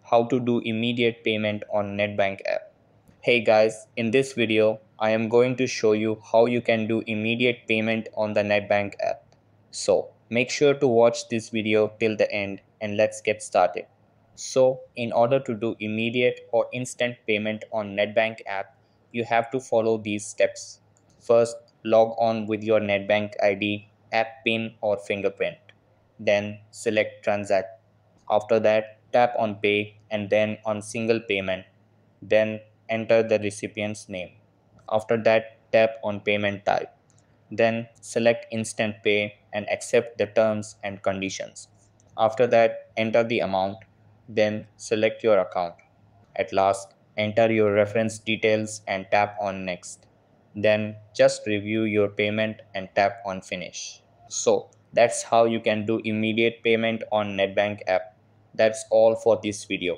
how to do immediate payment on Nedbank app. Hey guys, in this video, I am going to show you how you can do immediate payment on the Nedbank app. So make sure to watch this video till the end and let's get started. So in order to do immediate or instant payment on Nedbank app, you have to follow these steps. First, log on with your Nedbank ID, app PIN or fingerprint. Then select transact. After that, tap on pay and then on single payment. Then enter the recipient's name. After that, tap on payment type. Then select instant pay and accept the terms and conditions. After that, enter the amount. Then select your account. At last, enter your reference details and tap on next. Then just review your payment and tap on finish. So that's how you can do immediate payment on Nedbank app. That's all for this video.